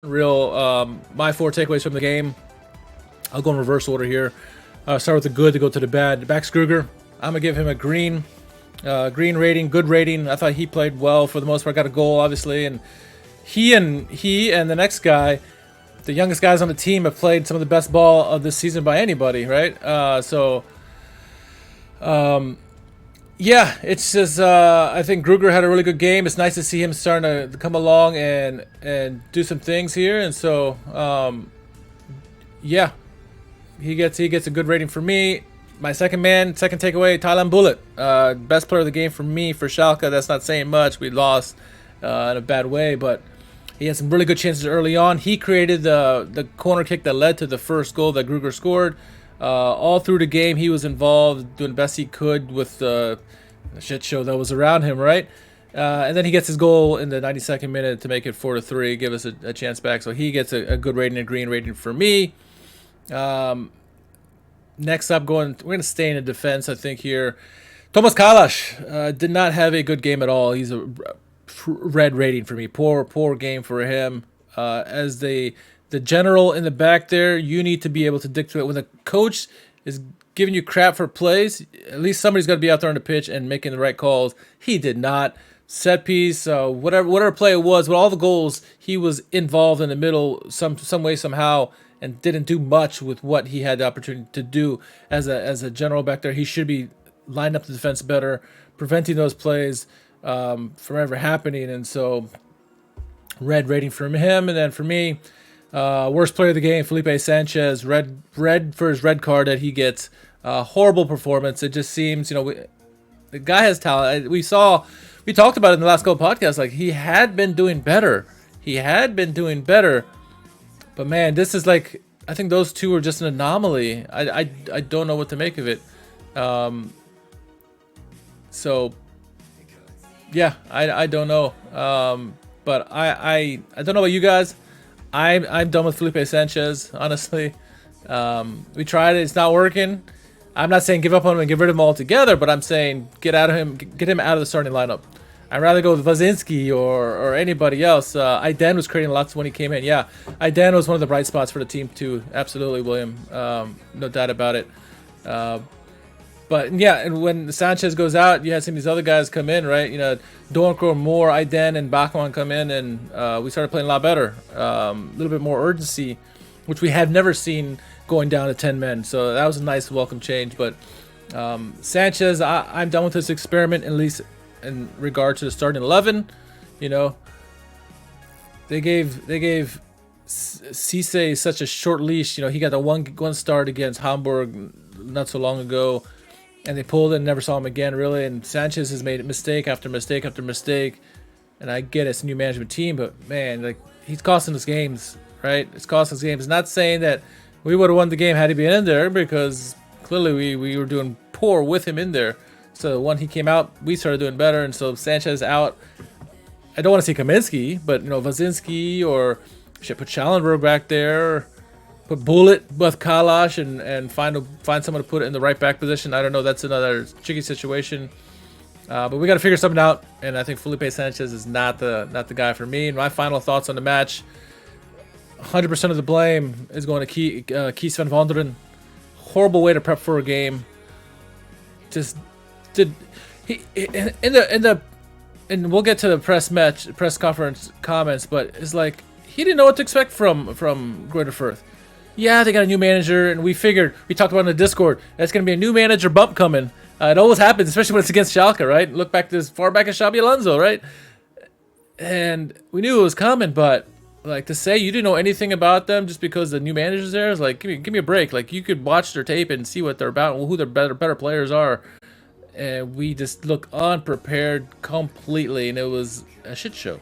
My four takeaways from the game. I'll go in reverse order here. Start with the good to go to the bad. Max Kruger, I'm gonna give him a green rating, good rating. I thought he played well for the most part. Got a goal, obviously, and he and the next guy, the youngest guys on the team, have played some of the best ball of this season by anybody, right? Yeah, it's just I think Gruger had a really good game. It's nice to see him starting to come along and do some things here, and so yeah, he gets a good rating for me. My second takeaway, Thailand Bullet, best player of the game for me for Schalke. That's not saying much. We lost in a bad way, but he had some really good chances early on. He created the corner kick that led to the first goal that Gruger scored. All through the game, he was involved, doing the best he could with the shit show that was around him, right? And then he gets his goal in the 92nd minute to make it 4-3, give us a chance back. So he gets a good rating, a green rating for me. Next up, we're going to stay in the defense, I think, here. Thomas Kalash did not have a good game at all. He's a red rating for me. Poor game for him. As the general in the back there, you need to be able to dictate. When the coach is giving you crap for plays, at least somebody's got to be out there on the pitch and making the right calls. He did not. Set piece, whatever play it was, with all the goals, he was involved in the middle some way, somehow, and didn't do much with what he had the opportunity to do as a general back there. He should be lined up the defense better, preventing those plays from ever happening. And so, red rating from him. And then for me, worst player of the game, Felipe Sanchez, red for his red card that he gets. Horrible performance. It just seems, the guy has talent. We talked about it in the last couple podcasts. Like, he had been doing better. But man, this is like, I think those two are just an anomaly. I don't know what to make of it. So yeah, I don't know. But I don't know about you guys. I'm done with Felipe Sanchez, honestly. We tried it, it's not working. I'm not saying give up on him and get rid of him altogether, but I'm saying get him out of the starting lineup. I'd rather go with Wazinski or anybody else. Aiden was creating lots when he came in. Yeah, Aiden was one of the bright spots for the team too. Absolutely, William. No doubt about it. But yeah, and when Sanchez goes out, you had some of these other guys come in, right? Dornko, Moore, Aiden, and Bachmann come in, and we started playing a lot better. A little bit more urgency, which we have never seen going down to 10 men. So that was a nice welcome change. But Sanchez, I'm done with this experiment, at least in regard to the starting 11. They gave Cisse such a short leash. He got the one start against Hamburg not so long ago, and they pulled it and never saw him again, really. And Sanchez has made mistake after mistake after mistake. And I get it's a new management team, but man, like, he's costing us games, right? It's costing us games. Not saying that we would have won the game had he been in there, because clearly we were doing poor with him in there. So when he came out, we started doing better, and so Sanchez out. I don't want to see Kaminsky, but Wazinski, or put Schallenberg back there, put Bullet with Kalash, and find someone to put it in the right back position. I don't know. That's another tricky situation. But we got to figure something out, and I think Felipe Sanchez is not the guy for me. And my final thoughts on the match: 100% of the blame is going to Kees van Wonderen. Horrible way to prep for a game. Just did he and we'll get to the press conference comments, but it's like he didn't know what to expect from Greuther Fürth. Yeah, they got a new manager, and we talked about it in the Discord, that's going to be a new manager bump coming. It always happens, especially when it's against Schalke, right? Look back as far back as Xabi Alonso, right? And we knew it was coming, but like, to say you didn't know anything about them just because the new manager's there is like, give me a break. Like, you could watch their tape and see what they're about and who their better players are. And we just look unprepared completely, and it was a shit show.